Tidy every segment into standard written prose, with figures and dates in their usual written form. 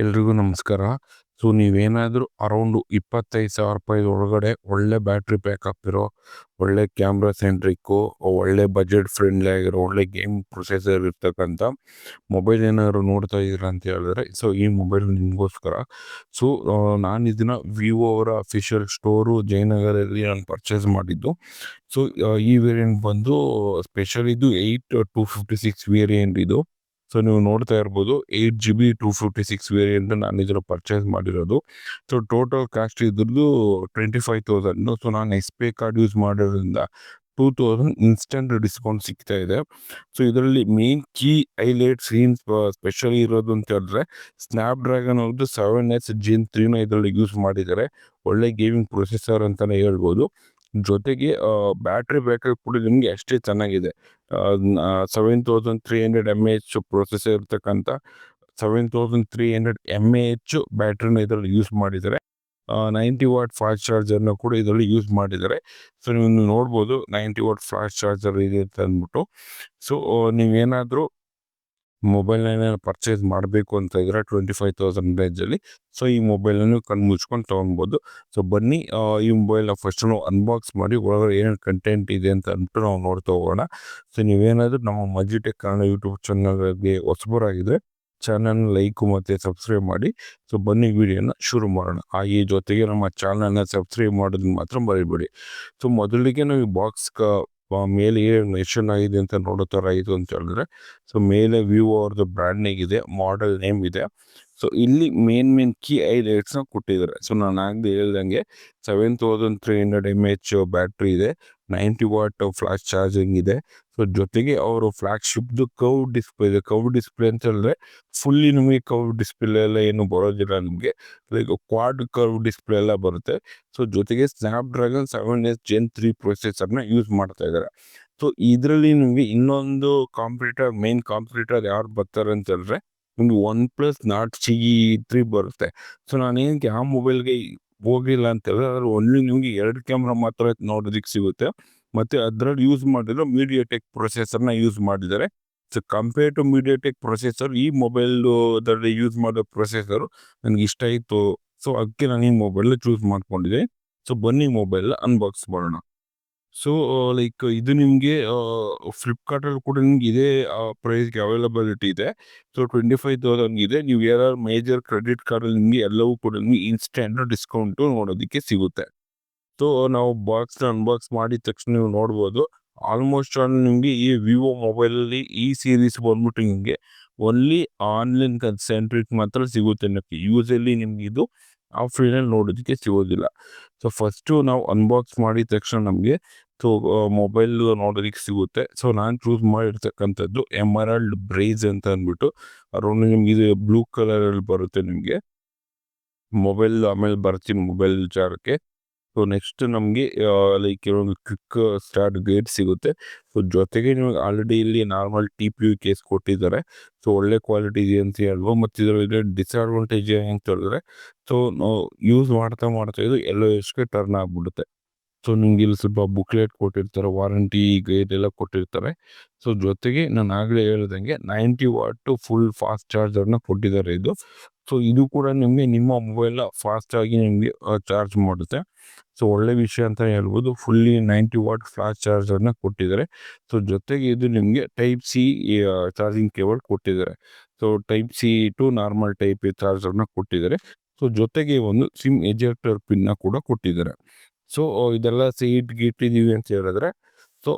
ಎಲ್ರಿಗೂ ನಮಸ್ಕಾರ. ಸೊ ನೀವೇನಾದರೂ ಅರೌಂಡು 25,000 ಒಳಗಡೆ ಒಳ್ಳೆ ಬ್ಯಾಟ್ರಿ ಬ್ಯಾಕಪ್ ಇರೋ, ಒಳ್ಳೆ ಕ್ಯಾಮ್ರಾ ಸೆಂಟ್ರಿಕ್ಕು, ಒಳ್ಳೆ ಬಜೆಟ್ ಫ್ರೆಂಡ್ಲಿ ಆಗಿರೋ, ಒಳ್ಳೆ ಗೇಮ್ ಪ್ರೊಸೆಸರ್ ಇರ್ತಕ್ಕಂಥ ಮೊಬೈಲ್ ಏನಾದ್ರು ನೋಡ್ತಾ ಇದ್ದೀರಾ ಅಂತ ಹೇಳಿದ್ರೆ, ಸೊ ಈ ಮೊಬೈಲ್ ನಿಮಗೋಸ್ಕರ. ಸೊ ನಾನು ಇದನ್ನು ವಿವೋ ಅವರ ಅಫಿಷಿಯಲ್ ಸ್ಟೋರು ಜಯನಗರಲ್ಲಿ ನಾನು ಪರ್ಚೇಸ್ ಮಾಡಿದ್ದು. ಸೊ ಈ ವೇರಿಯಂಟ್ ಬಂದು ಸ್ಪೆಷಲ್ ಇದು 8/256 ವೇರಿಯಂಟ್ ಇದು. ಸೊ ನೀವು ನೋಡ್ತಾ ಇರ್ಬೋದು 8GB 256 ವೇರಿಯಂಟ್ ನಾನು ಇದನ್ನು ಪರ್ಚೇಸ್ ಮಾಡಿರೋದು. ಸೊ ಟೋಟಲ್ ಕಾಸ್ಟ್ ಇದ್ರದ್ದು 25,000. ಸೊ ನಾನು ಎಸ್ ಪಿ ಕಾರ್ಡ್ ಯೂಸ್ ಮಾಡಿರೋದ್ರಿಂದ 2,000 ಇನ್ಸ್ಟೆಂಟ್ ಡಿಸ್ಕೌಂಟ್ ಸಿಗ್ತಾ ಇದೆ. ಸೊ ಇದರಲ್ಲಿ ಮೇನ್ ಕೀ ಹೈಲೈಟ್ಸ್ ಏನ್ ಸ್ಪೆಷಲ್ ಇರೋದು ಅಂತ ಹೇಳಿದ್ರೆ, ಸ್ನ್ಯಾಪ್ ಡ್ರ್ಯಾಗನ್ ಅವ್ರದ್ದು 7S Gen 3ನ ಇದರಲ್ಲಿ ಯೂಸ್ ಮಾಡಿದ್ದಾರೆ. ಒಳ್ಳೆ ಗೇಮಿಂಗ್ ಪ್ರೊಸೆಸರ್ ಅಂತಲೇ ಹೇಳ್ಬೋದು. ಜೊತೆಗೆ ಬ್ಯಾಟ್ರಿ ಬ್ಯಾಕಪ್ ಕೂಡ ನಿಮಗೆ ಅಷ್ಟೇ ಚೆನ್ನಾಗಿದೆ. 7300 mAh ಪ್ರೊಸೆಸರ್ ಇರ್ತಕ್ಕಂಥ 7300 mAh ಬ್ಯಾಟ್ರಿನ ಇದರಲ್ಲಿ ಯೂಸ್ ಮಾಡಿದ್ದಾರೆ. 90 ವಾಟ್ ಫಾಸ್ಟ್ ಚಾರ್ಜರ್ನ ಕೂಡ ಇದರಲ್ಲಿ ಯೂಸ್ ಮಾಡಿದ್ದಾರೆ. ಸೊ ನೀವು ನೋಡ್ಬೋದು 90 ವಾಟ್ ಫಾಸ್ಟ್ ಚಾರ್ಜರ್ ಇದೆ ಅಂತ ಅಂದ್ಬಿಟ್ಟು. ಸೊ ನೀವೇನಾದರೂ ಮೊಬೈಲ್ನ ಪರ್ಚೇಸ್ ಮಾಡಬೇಕು ಅಂತ ಇದ್ರೆ 25,000 ರೇಂಜಲ್ಲಿ, ಸೊ ಈ ಮೊಬೈಲನ್ನು ಕಣ್ಣು ಮುಚ್ಕೊಂಡು ತೊಗೊಬೋದು. ಸೊ ಬನ್ನಿ ಈ ಮೊಬೈಲ್ನ ಫಸ್ಟ್ ನಾವು ಅನ್ಬಾಕ್ಸ್ ಮಾಡಿ ಒಳಗಡೆ ಏನೇನು ಕಂಟೆಂಟ್ ಇದೆ ಅಂತ ಅಂದ್ಬಿಟ್ಟು ನಾವು ನೋಡ್ತಾ ಹೋಗೋಣ. ಸೊ ನೀವೇನಾದರೂ ನಮ್ಮ ಮಜಿಟೆಕ್ ಕನ್ನಡ ಯೂಟ್ಯೂಬ್ ಚಾನಲ್ಗೆ ಹೊಸಬರಾಗಿದ್ದರೆ ಚಾನಲ್ನ ಲೈಕು ಮತ್ತು ಸಬ್ಸ್ಕ್ರೈಬ್ ಮಾಡಿ. ಸೊ ಬನ್ನಿ ವಿಡಿಯೋನ ಶುರು ಮಾಡೋಣ. ಈ ಜೊತೆಗೆ ನಮ್ಮ ಚಾನಲ್ನ ಸಬ್ಸ್ಕ್ರೈಬ್ ಮಾಡೋದನ್ನ ಮಾತ್ರ ಮರಿಬೇಡಿ. ಸೊ ಮೊದಲಿಗೆ ನಾವು ಈ ಬಾಕ್ಸ್ ಮೇಲೆ ಏನು ಮೆನ್ಷನ್ ಆಗಿದೆ ಅಂತ ನೋಡೋ ಥರ ಇದು ಅಂತ ಹೇಳಿದ್ರೆ, ಸೊ ಮೇಲೆ ವಿವೋ ಅವ್ರದ್ದು ಬ್ರ್ಯಾಂಡ್ ನೇಮ್ ಇದೆ, ಮಾಡೆಲ್ ನೇಮ್ ಇದೆ. ಸೊ ಇಲ್ಲಿ ಮೇನ್ ಕೀ ಹೈಲೈಟ್ಸ್ನ ಕೊಟ್ಟಿದ್ದಾರೆ. ಸೊ ನಾನು ಆಗದೆ ಹೇಳ್ದಂಗೆ 7300 mAh ಬ್ಯಾಟ್ರಿ ಇದೆ, 90 ವಾಟ್ ಫ್ಲಾಶ್ ಚಾರ್ಜಿಂಗ್ ಇದೆ. ಸೊ ಜೊತೆಗೆ ಅವರು ಫ್ಲಾಗ್ಶಿಪ್ದು ಕರ್ವ್ ಡಿಸ್ಪ್ಲೇ ಇದೆ. ಕರ್ವ್ ಡಿಸ್ಪ್ಲೇ ಅಂತ ಹೇಳಿದ್ರೆ ಫುಲ್ಲಿ ನಿಮಗೆ ಕರ್ವ್ ಡಿಸ್ಪ್ಲೇ ಎಲ್ಲ ಏನು ಬರೋದಿಲ್ಲ, ನಿಮಗೆ ಲೈಕ್ ಕ್ವಾಡ್ ಕರ್ವ್ ಡಿಸ್ಪ್ಲೇ ಎಲ್ಲ ಬರುತ್ತೆ. ಸೊ ಜೊತೆಗೆ ಸ್ನ್ಯಾಪ್ ಡ್ರ್ಯಾಗನ್ 7S Gen 3 ಪ್ರೊಸೆಸರ್ನ ಯೂಸ್ ಮಾಡ್ತಾ ಇದ್ದಾರೆ. ಸೊ ಇದರಲ್ಲಿ ನಿಮಗೆ ಇನ್ನೊಂದು ಮೇನ್ ಕಾಂಪಿಟೇಟರ್ ಯಾರು ಬರ್ತಾರೆ ಅಂತ ಹೇಳಿದ್ರೆ, ನಿಮ್ಗೆ OnePlus Nord CE3 ಬರುತ್ತೆ. ಸೊ ನಾನು ಏನಕ್ಕೆ ಆ ಮೊಬೈಲ್ಗೆ ಹೋಗಿಲ್ಲ ಅಂತ ಹೇಳಿದ್ರೆ, ಅದ್ರಲ್ಲಿ ಓನ್ಲಿ ನಿಮಗೆ 2 ಕ್ಯಾಮ್ರಾ ಮಾತ್ರ ನೋಡೋದಕ್ಕೆ ಸಿಗುತ್ತೆ. ಮತ್ತು ಅದರಲ್ಲಿ ಯೂಸ್ ಮಾಡಿರೋ ಮೀಡಿಯಾಟೆಕ್ ಪ್ರೊಸೆಸರ್ನ ಯೂಸ್ ಮಾಡಿದ್ದಾರೆ. So compare to MediaTek processor, ಈ ಮೊಬೈಲ್ದಲ್ಲಿ ಯೂಸ್ ಮಾಡೋ ಪ್ರೊಸೆಸರು ನನಗೆ ಇಷ್ಟ ಆಯಿತು. ಸೊ ಅದಕ್ಕೆ ನಾನು ಈ ಮೊಬೈಲ್ನ ಚೂಸ್ ಮಾಡ್ಕೊಂಡಿದ್ದೆ. ಸೊ ಬನ್ನಿ ಮೊಬೈಲ್ ಅನ್ಬಾಕ್ಸ್ ಮಾಡೋಣ. ಸೊ ಲೈಕ್ ಇದು ನಿಮಗೆ ಫ್ಲಿಪ್ಕಾರ್ಟಲ್ಲಿ ಕೂಡ ನಿಮ್ಗೆ ಇದೇ ಪ್ರೈಸ್ಗೆ ಅವೈಲಬಿಲಿಟಿ ಇದೆ. ಸೊ 25,000 ಇದೆ. ನೀವು ಯಾರು ಮೇಜರ್ ಕ್ರೆಡಿಟ್ ಕಾರ್ಡಲ್ಲಿ ನಿಮಗೆ ಎಲ್ಲವೂ ಕೂಡ ನಿಮಗೆ ಇನ್ಸ್ಟೆಂಟ್ ಡಿಸ್ಕೌಂಟು ನೋಡೋದಕ್ಕೆ ಸಿಗುತ್ತೆ. ಸೊ ನಾವು ಬಾಕ್ಸ್ನ ಅನ್ಬಾಕ್ಸ್ ಮಾಡಿದ ತಕ್ಷಣ ನೀವು ನೋಡ್ಬೋದು, ಆಲ್ಮೋಸ್ಟ್ ಆಲ್ ನಿಮಗೆ ಈ ವಿವೋ ಮೊಬೈಲಲ್ಲಿ ಈ ಸೀರೀಸ್ ಬಂದ್ಬಿಟ್ಟು ನಿಮಗೆ ಓನ್ಲಿ ಆನ್ಲೈನ್ ಸೆಂಟ್ರಿಕ್ ಮಾತ್ರ ಸಿಗುತ್ತೆ. ಯೂಸಲ್ಲಿ ನಿಮ್ಗೆ ಇದು ಆಫ್ಲೈನಲ್ಲಿ ನೋಡೋದಕ್ಕೆ ಸಿಗೋದಿಲ್ಲ. ಸೊ ಫಸ್ಟು ನಾವು ಅನ್ಬಾಕ್ಸ್ ಮಾಡಿದ ತಕ್ಷಣ ನಮಗೆ ಸೊ ಮೊಬೈಲ್ ನೋಡೋದಕ್ಕೆ ಸಿಗುತ್ತೆ. ಸೊ ನಾನು ಚೂಸ್ ಮಾಡಿರ್ತಕ್ಕಂಥದ್ದು ಎಮರಾಲ್ಡ್ ಬ್ರೇಜ್ ಅಂತ ಅಂದ್ಬಿಟ್ಟು, ಅರೌಂಡ್ ನಿಮ್ಗೆ ಇದು ಬ್ಲೂ ಕಲರಲ್ಲಿ ಬರುತ್ತೆ ನಿಮಗೆ ಮೊಬೈಲ್. ಆಮೇಲೆ ಬರ್ತೀನಿ ಮೊಬೈಲ್ ವಿಚಾರಕ್ಕೆ. ಸೊ ನೆಕ್ಸ್ಟ್ ನಮಗೆ ಲೈಕ್ ಕೆಲವೊಂದು ಕ್ವಿಕ್ ಸ್ಟಾರ್ಟ್ ಗೈಡ್ ಸಿಗುತ್ತೆ. ಸೊ ಜೊತೆಗೆ ನಿಮಗೆ ಆಲ್ರೆಡಿ ಇಲ್ಲಿ ನಾರ್ಮಲ್ TPU ಕೇಸ್ ಕೊಟ್ಟಿದ್ದಾರೆ. ಸೊ ಒಳ್ಳೆ ಕ್ವಾಲಿಟಿ ಇದೆ ಅಂತ ಹೇಳ್ಬೋದು. ಮತ್ತು ಇದರಲ್ಲಿ ಡಿಸ್ಅಡ್ವಾಂಟೇಜ್ ಅಂತ ಹೇಳಿದ್ರೆ, ಸೊ ನಾವು ಯೂಸ್ ಮಾಡ್ತಾ ಇದು ಎಲ್ಲೋ ಎಷ್ಟೇ ಟರ್ನ್ ಆಗಿಬಿಡುತ್ತೆ. ಸೊ ನಿಮ್ಗೆ ಇಲ್ಲಿ ಸ್ವಲ್ಪ ಬುಕ್ಲೆಟ್ ಕೊಟ್ಟಿರ್ತಾರೆ, ವಾರಂಟಿ ಗೈಡ್ ಎಲ್ಲ ಕೊಟ್ಟಿರ್ತಾರೆ. ಸೊ ಜೊತೆಗೆ ನಾನು ಆಗಲೇ ಹೇಳ್ದಂಗೆ 90 ವಾಟ್ ಫುಲ್ ಫಾಸ್ಟ್ ಚಾರ್ಜರ್ನ ಕೊಟ್ಟಿದ್ದಾರೆ ಇದು. ಸೊ ಇದು ಕೂಡ ನಿಮಗೆ ನಿಮ್ಮ ಮೊಬೈಲ್ನ ಫಾಸ್ಟಾಗಿ ನಿಮಗೆ ಚಾರ್ಜ್ ಮಾಡುತ್ತೆ. ಸೊ ಒಳ್ಳೆ ವಿಷಯ ಅಂತ ಹೇಳ್ಬೋದು. ಫುಲ್ಲಿ 90 ವಾಟ್ ಫ್ಲಾಶ್ ಚಾರ್ಜರ್ನ ಕೊಟ್ಟಿದ್ದಾರೆ. ಸೊ ಜೊತೆಗೆ ಇದು ನಿಮಗೆ Type-C ಚಾರ್ಜಿಂಗ್ ಕೇಬಲ್ ಕೊಟ್ಟಿದ್ದಾರೆ. So Type-C to normal type ಚಾರ್ಜರ್ನ ಕೊಟ್ಟಿದ್ದಾರೆ. ಸೊ ಜೊತೆಗೆ ಒಂದು ಸಿಮ್ ಎಜೆಕ್ಟರ್ ಪಿನ್ನ ಕೂಡ ಕೊಟ್ಟಿದ್ದಾರೆ. ಸೊ ಇದೆಲ್ಲ ಇಟ್ಟಿದ್ದೀವಿ ಅಂತ ಹೇಳಿದ್ರೆ, ಸೊ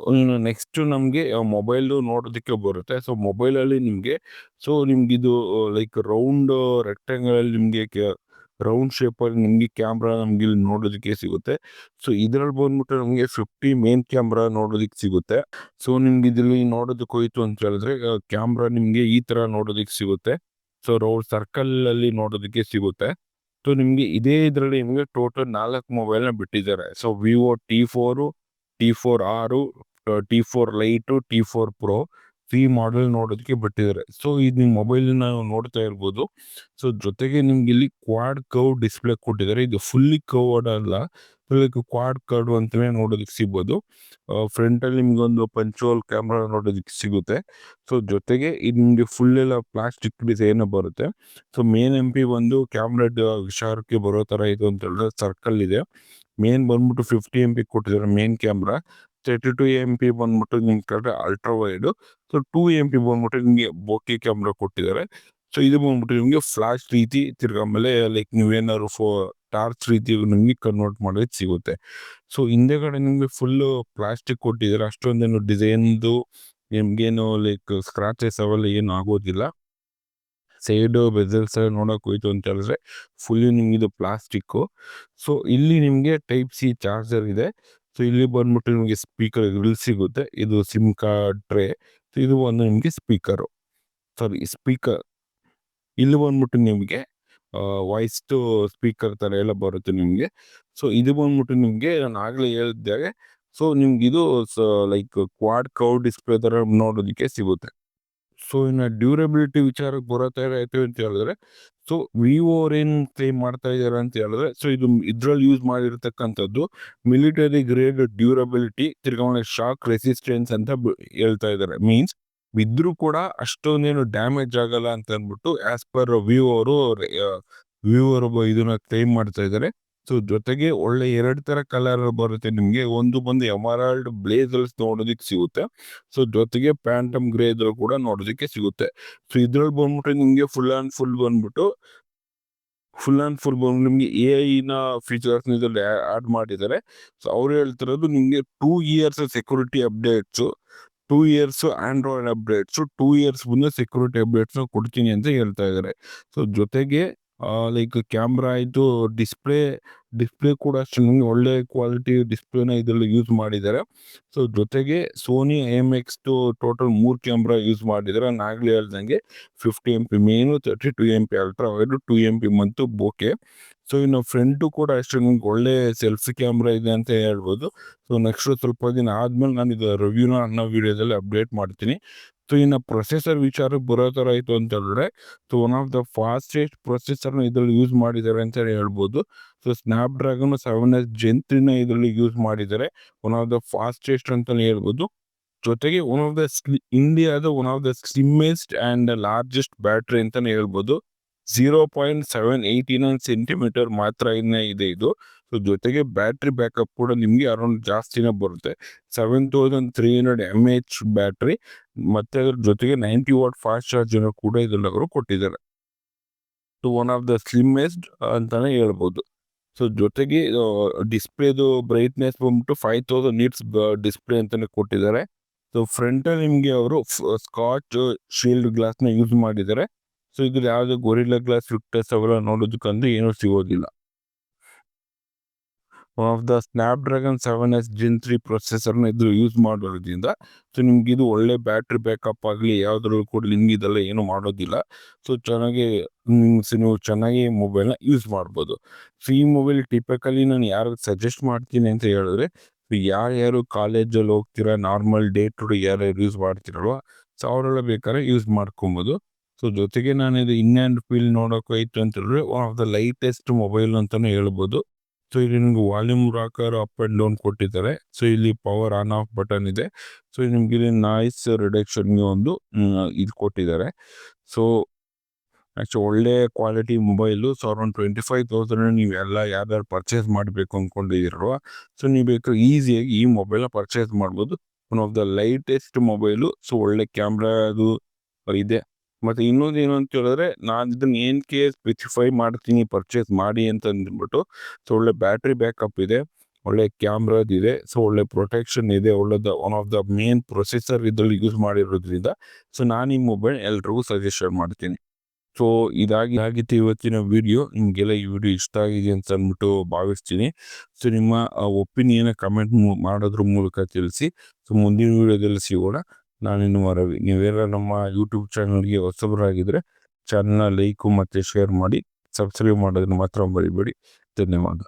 ನೆಕ್ಸ್ಟ್ ನಮಗೆ ಮೊಬೈಲು ನೋಡೋದಕ್ಕೆ ಬರುತ್ತೆ. ಸೊ ಮೊಬೈಲಲ್ಲಿ ನಿಮಗೆ ಸೊ ನಿಮಗಿದು ಲೈಕ್ ರೌಂಡ್ ರೆಕ್ಟ್ಯಾಂಗಲಲ್ಲಿ ನಿಮಗೆ ರೌಂಡ್ ಶೇಪಲ್ಲಿ ನಿಮಗೆ ಕ್ಯಾಮ್ರಾ ನಮ್ಗೆ ಇಲ್ಲಿ ನೋಡೋದಕ್ಕೆ ಸಿಗುತ್ತೆ. ಸೊ ಇದರಲ್ಲಿ ಬಂದ್ಬಿಟ್ಟು ನಮಗೆ 50 ಮೇನ್ ಕ್ಯಾಮ್ರಾ ನೋಡೋದಕ್ಕೆ ಸಿಗುತ್ತೆ. ಸೊ ನಿಮ್ಗೆ ಇದರಲ್ಲಿ ನೋಡೋದಕ್ಕೆ ಹೋಯ್ತು ಅಂತ ಹೇಳಿದ್ರೆ, ಕ್ಯಾಮ್ರಾ ನಿಮಗೆ ಈ ಥರ ನೋಡೋದಕ್ಕೆ ಸಿಗುತ್ತೆ. ಸೊ ರೌಂಡ್ ಸರ್ಕಲಲ್ಲಿ ನೋಡೋದಕ್ಕೆ ಸಿಗುತ್ತೆ. ಸೊ ನಿಮಗೆ ಇದೇ ಇದರಲ್ಲಿ ನಿಮಗೆ ಟೋಟಲ್ 4 ಮೊಬೈಲ್ನ ಬಿಟ್ಟಿದ್ದಾರೆ. So Vivo T4, T4R, T4 light, T4 Pro ಈ ಮಾಡೆಲ್ ನೋಡೋದಕ್ಕೆ ಬಿಟ್ಟಿದ್ದಾರೆ. ಸೊ ಇದು ನಿಮ್ಮ ಮೊಬೈಲ್ ನಾವು ನೋಡ್ತಾ ಇರ್ಬೋದು. ಸೊ ಜೊತೆಗೆ ನಿಮ್ಗೆ ಇಲ್ಲಿ ಕ್ವಾಡ್ ಕರ್ವ್ ಡಿಸ್ಪ್ಲೇ ಕೊಟ್ಟಿದ್ದಾರೆ. ಇದು ಫುಲ್ಲಿ ಕರ್ವ್ಡ್ ಅಲ್ಲ. ಲೈಕ್ ಕ್ವಾಡ್ ಕಾರ್ಡ್ ಅಂತಲೇ ನೋಡೋದಕ್ಕೆ ಸಿಗ್ಬೋದು. ಫ್ರಂಟಲ್ಲಿ ನಿಮ್ಗೊಂದು ಪಂಚೋಲ್ ಕ್ಯಾಮ್ರಾ ನೋಡೋದಕ್ಕೆ ಸಿಗುತ್ತೆ. ಸೊ ಜೊತೆಗೆ ಇದು ನಿಮಗೆ ಫುಲ್ ಎಲ್ಲ ಪ್ಲಾಸ್ಟಿಕ್ ಡಿಸೈನ್ ಬರುತ್ತೆ. ಸೊ ಮೇನ್ MP ಒಂದು ಕ್ಯಾಮ್ರಾ ವಿಚಾರಕ್ಕೆ ಬರೋ ಥರ ಇದು ಅಂತ ಹೇಳಿದ್ರೆ ಸರ್ಕಲ್ ಇದೆ. ಮೇನ್ ಬಂದ್ಬಿಟ್ಟು 50 MP ಕೊಟ್ಟಿದ್ದಾರೆ ಮೇನ್ ಕ್ಯಾಮ್ರಾ. 32 MP ಬಂದ್ಬಿಟ್ಟು ನಿಮ್ಗೆ ಕಡೆ ಅಲ್ಟ್ರಾ ವೈಡು. ಸೊ 2 MP ಬಂದ್ಬಿಟ್ಟು ನಿಮಗೆ ಬೋಕೆ ಕ್ಯಾಮ್ರಾ ಕೊಟ್ಟಿದ್ದಾರೆ. ಸೊ ಇದು ಬಂದ್ಬಿಟ್ಟು ನಿಮಗೆ ಫ್ಲಾಶ್ ರೀತಿ ಆಮೇಲೆ ಲೈಕ್ ನೀವೇನಾದ್ರು ಟಾರ್ಚ್ ರೀತಿ ನಿಮಗೆ ಕನ್ವರ್ಟ್ ಮಾಡೋದಕ್ಕೆ ಸಿಗುತ್ತೆ. ಸೊ ಹಿಂದೆಗಡೆ ನಿಮಗೆ ಫುಲ್ಲು ಪ್ಲಾಸ್ಟಿಕ್ ಕೊಟ್ಟಿದ್ದಾರೆ. ಅಷ್ಟೊಂದೇನು ಡಿಸೈನ್ದು ನಿಮ್ಗೇನು ಲೈಕ್ ಸ್ಕ್ರಾಚಸ್ ಅವೆಲ್ಲ ಏನು ಆಗೋದಿಲ್ಲ. ಸೈಡು ಬೆಸಲ್ಸ್ ನೋಡೋಕೆ ಹೋಯ್ತು ಅಂತ ಹೇಳಿದ್ರೆ ಫುಲ್ಲಿ ನಿಮಗಿದು ಪ್ಲಾಸ್ಟಿಕ್ಕು. ಸೊ ಇಲ್ಲಿ ನಿಮಗೆ ಟೈಪ್ ಸಿ ಚಾರ್ಜರ್ ಇದೆ. ಸೊ ಇಲ್ಲಿ ಬಂದ್ಬಿಟ್ಟು ನಿಮಗೆ ಸ್ಪೀಕರ್ ಗ್ರಿಲ್ ಸಿಗುತ್ತೆ. ಇದು ಸಿಮ್ ಕಾರ್ಡ್ ಟ್ರೇ. ಸೊ ಇದು ಒಂದು ನಿಮಗೆ ಸ್ಪೀಕರ್. ಇಲ್ಲಿ ಬಂದ್ಬಿಟ್ಟು ನಿಮಗೆ ವಾಯ್ಸ್ ಟು ಸ್ಪೀಕರ್ ಥರ ಎಲ್ಲ ಬರುತ್ತೆ ನಿಮಗೆ. ಸೊ ಇದು ಬಂದ್ಬಿಟ್ಟು ನಿಮಗೆ ನಾನು ಆಗಲೇ ಹೇಳಿದ್ದಾಗೆ ಸೊ ನಿಮ್ಗಿದು ಲೈಕ್ ಕ್ವಾಡ್ ಕರ್ವ್ ಡಿಸ್ಪ್ಲೇ ಥರ ನೋಡೋದಕ್ಕೆ ಸಿಗುತ್ತೆ. ಸೊ ಇನ್ನು ಡ್ಯೂರಬಿಲಿಟಿ ವಿಚಾರಕ್ಕೆ ಬರೋ ಥರ ಆಯಿತು ಅಂತ ಹೇಳಿದ್ರೆ ಸೊ ವಿವೋ ಏನು ಕ್ಲೇಮ್ ಮಾಡ್ತಾ ಇದ್ದಾರೆ ಅಂತ ಹೇಳಿದ್ರೆ ಸೊ ಇದು ಇದ್ರಲ್ಲಿ ಯೂಸ್ ಮಾಡಿರ್ತಕ್ಕಂಥದ್ದು ಮಿಲಿಟರಿ ಗ್ರೇಡ್ ಡ್ಯೂರಬಿಲಿಟಿ ತಿರ್ಗಾವಣೆ ಶಾಕ್ ರೆಸಿಸ್ಟೆನ್ಸ್ ಅಂತ ಹೇಳ್ತಾ ಇದ್ದಾರೆ. ಮೀನ್ಸ್ ಬಿದ್ದರೂ ಕೂಡ ಅಷ್ಟೊಂದೇನು ಡ್ಯಾಮೇಜ್ ಆಗಲ್ಲ ಅಂತ ಅಂದ್ಬಿಟ್ಟು ಆಸ್ ಪರ್ ವಿವೋ ಅವರು ಇದನ್ನ ಕ್ಲೇಮ್ ಮಾಡ್ತಾ ಇದ್ದಾರೆ. ಸೊ ಜೊತೆಗೆ ಒಳ್ಳೆ 2 ಥರ ಕಲರ್ ಬರುತ್ತೆ ನಿಮಗೆ. ಒಂದು ಬಂದು ಎಮರಾಲ್ಡ್ ಬ್ಲೇಸರ್ಸ್ ನೋಡೋದಕ್ಕೆ ಸಿಗುತ್ತೆ. ಸೊ ಜೊತೆಗೆ ಪ್ಯಾಂಟಮ್ ಗ್ರೇ ಇದ್ರಲ್ಲಿ ಕೂಡ ನೋಡೋದಕ್ಕೆ ಸಿಗುತ್ತೆ. ಸೊ ಇದ್ರಲ್ಲಿ ಬಂದ್ಬಿಟ್ಟು ನಿಮಗೆ ಫುಲ್ ಆ್ಯಂಡ್ ಫುಲ್ ಬಂದ್ಬಿಟ್ಟು ನಿಮಗೆ AI ಫೀಚರ್ಸ್ ಇದರಲ್ಲಿ ಆ್ಯಡ್ ಮಾಡಿದ್ದಾರೆ. ಸೊ ಅವ್ರು ಹೇಳ್ತಿರೋದು ನಿಮಗೆ 2 years security updates, 2 years Android updates, 2 years ಮುಂದೆ ಸೆಕ್ಯೂರಿಟಿ ಅಪ್ಡೇಟ್ಸ್ನ ಕೊಡ್ತೀನಿ ಅಂತ ಹೇಳ್ತಾ ಇದ್ದಾರೆ. ಸೊ ಜೊತೆಗೆ ಲೈಕ್ ಕ್ಯಾಮ್ರಾ ಆಯಿತು, ಡಿಸ್ಪ್ಲೇ ಕೂಡ ಅಷ್ಟೇ ನಿಮಗೆ ಒಳ್ಳೆ ಕ್ವಾಲಿಟಿ ಡಿಸ್ಪ್ಲೇನ ಇದರಲ್ಲಿ ಯೂಸ್ ಮಾಡಿದ್ದಾರೆ. ಸೊ ಜೊತೆಗೆ Sony IMX total 3 camera use ಮಾಡಿದ್ದಾರೆ. ನಾನು ಆಗಲೇ ಹೇಳ್ದಂಗೆ 50 MP main, 32 MP ultra wide, 2 MP ಮತ್ತು ಬೋಕೆ. ಸೊ ಇನ್ನು ಫ್ರಂಟು ಕೂಡ ಅಷ್ಟೇ ನಿಮ್ಗೆ ಒಳ್ಳೆ ಸೆಲ್ಫಿ ಕ್ಯಾಮ್ರಾ ಇದೆ ಅಂತ ಹೇಳ್ಬೋದು. ಸೊ ನೆಕ್ಸ್ಟ್ ಸ್ವಲ್ಪ ದಿನ ಆದಮೇಲೆ ನಾನು ಇದು ರಿವ್ಯೂನ ಅನ್ನೋ ವಿಡಿಯೋದಲ್ಲಿ ಅಪ್ಡೇಟ್ ಮಾಡ್ತೀನಿ. ಸೊ ಇನ್ನು ಪ್ರೊಸೆಸರ್ ವಿಚಾರಕ್ಕೆ ಬರೋ ಥರ ಆಯಿತು ಅಂತ ಹೇಳಿದ್ರೆ so one of the fastest ಪ್ರೊಸೆಸರ್ನ ಇದರಲ್ಲಿ ಯೂಸ್ ಮಾಡಿದ್ದಾರೆ ಅಂತ ಹೇಳ್ಬೋದು. ಸೊ ಸ್ನ್ಯಾಪ್ಡ್ರ್ಯಾಗನ್ 7S Gen 3ನ ಇದರಲ್ಲಿ ಯೂಸ್ ಮಾಡಿದ್ದಾರೆ. ಒನ್ ಆಫ್ ದ ಫಾಸ್ಟೆಸ್ಟ್ ಅಂತಲೇ ಹೇಳ್ಬೋದು. ಜೊತೆಗೆ ಇಂಡಿಯಾದ one of the slimmest and largest battery ಅಂತಲೇ ಹೇಳ್ಬೋದು. 0.789 ಸೆಂಟಿಮೀಟರ್ ಮಾತ್ರ ಇದೆ ಇದು. ಸೊ ಜೊತೆಗೆ ಬ್ಯಾಟ್ರಿ ಬ್ಯಾಕಪ್ ಕೂಡ ನಿಮಗೆ ಅರೌಂಡ್ ಜಾಸ್ತಿನೇ ಬರುತ್ತೆ. 7300 mAh ಬ್ಯಾಟ್ರಿ ಮತ್ತು ಅದ್ರ ಜೊತೆಗೆ 90 ವಾಟ್ ಫಾಸ್ಟ್ ಚಾರ್ಜರ್ ಕೂಡ ಇದರಲ್ಲಿ ಅವರು ಕೊಟ್ಟಿದ್ದಾರೆ. ಟು ಒನ್ ಆಫ್ ದ ಸ್ಲಿಮ್ಮೆಸ್ಟ್ ಅಂತಲೇ ಹೇಳ್ಬೋದು. ಸೊ ಜೊತೆಗೆ ಡಿಸ್ಪ್ಲೇದು ಬ್ರೈಟ್ನೆಸ್ ಬಂದ್ಬಿಟ್ಟು 5000 nits ಡಿಸ್ಪ್ಲೇ ಅಂತಲೇ ಕೊಟ್ಟಿದ್ದಾರೆ. ಸೊ ಫ್ರಂಟಲ್ಲಿ ನಿಮಗೆ ಅವರು ಸ್ಕಾಚ್ ಶೀಲ್ಡ್ ಗ್ಲಾಸ್ನ ಯೂಸ್ ಮಾಡಿದ್ದಾರೆ. ಸೊ ಇದ್ರಲ್ಲಿ ಯಾವುದೇ ಗೊರಿಲ್ಲಾ ಗ್ಲಾಸ್ ಫಿಲ್ಟರ್ಸ್ ಅವೆಲ್ಲ ನೋಡೋದಕ್ಕಂದ್ರೆ ಏನೂ ಸಿಗೋದಿಲ್ಲ. One of the Snapdragon 7S Gen 3 ಪ್ರೊಸೆಸರ್ನ ಇದ್ರು ಯೂಸ್ ಮಾಡೋದ್ರಿಂದ ಸೊ ನಿಮ್ಗೆ ಇದು ಒಳ್ಳೆ ಬ್ಯಾಟ್ರಿ ಬ್ಯಾಕಪ್ ಆಗಲಿ ಯಾವುದ್ರಲ್ಲೂ ಕೂಡ ನಿಮ್ಗೆ ಇದೆಲ್ಲ ಏನು ಮಾಡೋದಿಲ್ಲ. ಸೊ ನೀವು ಚೆನ್ನಾಗಿ ಮೊಬೈಲ್ನ ಯೂಸ್ ಮಾಡ್ಬೋದು. ಸೊ ಈ ಮೊಬೈಲ್ ಟಿಪಿಕಲಿ ನಾನು ಯಾರಿಗೆ ಸಜೆಸ್ಟ್ ಮಾಡ್ತೀನಿ ಅಂತ ಹೇಳಿದ್ರೆ ಸೊ ಯಾರ್ಯಾರು ಕಾಲೇಜಲ್ಲಿ ಹೋಗ್ತೀರಾ, ನಾರ್ಮಲ್ ಡೇ ಟು ಡೇ ಯಾರ್ಯಾರು ಯೂಸ್ ಮಾಡ್ತಿರಲ್ವ ಸೊ ಅವರೆಲ್ಲ ಬೇಕಾದ್ರೆ ಯೂಸ್ ಮಾಡ್ಕೊಬೋದು. ಸೊ ಜೊತೆಗೆ ನಾನು ಇದು ಇನ್ ಹ್ಯಾಂಡ್ ಫೀಲ್ ನೋಡೋಕೆ ಅಂತ ಹೇಳಿದ್ರೆ one of the lightest mobile ಅಂತಲೇ ಹೇಳ್ಬೋದು. ಸೊ ಇಲ್ಲಿ ನಿಮ್ಗೆ volume rocker up and down ಕೊಟ್ಟಿದ್ದಾರೆ. ಸೊ ಇಲ್ಲಿ ಪವರ್ ಆನ್ ಆಫ್ ಬಟನ್ ಇದೆ. ಸೊ ನಿಮ್ಗೆ ಇಲ್ಲಿ ನಾಯ್ಸ್ ರಿಡಕ್ಷನ್ಗೆ ಒಂದು ಇದು ಕೊಟ್ಟಿದ್ದಾರೆ. ಸೊ ಆ್ಯಕ್ಚುಲಿ ಒಳ್ಳೆ ಕ್ವಾಲಿಟಿ ಮೊಬೈಲು. ಸೊ ಅರೌಂಡ್ 25,000 ನೀವು ಯಾರ್ಯಾರು ಪರ್ಚೇಸ್ ಮಾಡಬೇಕು ಅಂದ್ಕೊಂಡಿದ್ದೀರಲ್ವ ಸೊ ನೀವು ಬೇಕಾದ್ರೆ ಈಸಿಯಾಗಿ ಈ ಮೊಬೈಲ್ನ ಪರ್ಚೇಸ್ ಮಾಡ್ಬೋದು. One of the lightest mobile. So ಒಳ್ಳೆ ಕ್ಯಾಮ್ರಾ ಅದು ಇದೆ. ಮತ್ತು ಇನ್ನೊಂದು ಏನು ಅಂತ ಹೇಳಿದ್ರೆ ನಾನು ಇದನ್ನು ಏನಕ್ಕೆ ಸ್ಪೆಸಿಫೈ ಮಾಡ್ತೀನಿ ಪರ್ಚೇಸ್ ಮಾಡಿ ಅಂತ ಅಂದ್ಬಿಟ್ಟು ಸೊ ಒಳ್ಳೆ ಬ್ಯಾಟ್ರಿ ಬ್ಯಾಕಪ್ ಇದೆ, ಒಳ್ಳೆ ಕ್ಯಾಮ್ರಾದಿದೆ, ಸೊ ಒಳ್ಳೆ ಪ್ರೊಟೆಕ್ಷನ್ ಇದೆ, one of the main processor ಇದರಲ್ಲಿ ಯೂಸ್ ಮಾಡಿರೋದ್ರಿಂದ ಸೊ ನಾನು ಈ ಮೊಬೈಲ್ ಎಲ್ರಿಗೂ ಸಜೆಷನ್ ಮಾಡ್ತೀನಿ. ಸೊ ಇದಾಗಿತ್ತು ಇವತ್ತಿನ ವಿಡಿಯೋ. ನಿಮಗೆಲ್ಲ ಈ ವಿಡಿಯೋ ಇಷ್ಟ ಆಗಿದೆ ಅಂತ ಅಂದ್ಬಿಟ್ಟು ಭಾವಿಸ್ತೀನಿ. ಸೊ ನಿಮ್ಮ ಒಪಿನಿಯನ್ ಕಮೆಂಟ್ ಮಾಡೋದ್ರ ಮೂಲಕ ತಿಳಿಸಿ. ಸೊ ಮುಂದಿನ ವಿಡಿಯೋದಲ್ಲಿ ಸಿಗೋಣ. ನಾನಿನ್ನು ರವಿ. ನೀವೆಲ್ಲ ನಮ್ಮ ಯೂಟ್ಯೂಬ್ ಚಾನಲ್ಗೆ ಹೊಸಬರಾಗಿದ್ದರೆ ಚಾನಲ್ನ ಲೈಕು ಮತ್ತು ಶೇರ್ ಮಾಡಿ, ಸಬ್ಸ್ಕ್ರೈಬ್ ಮಾಡೋದನ್ನು ಮಾತ್ರ ಮರಿಬೇಡಿ. ಧನ್ಯವಾದ.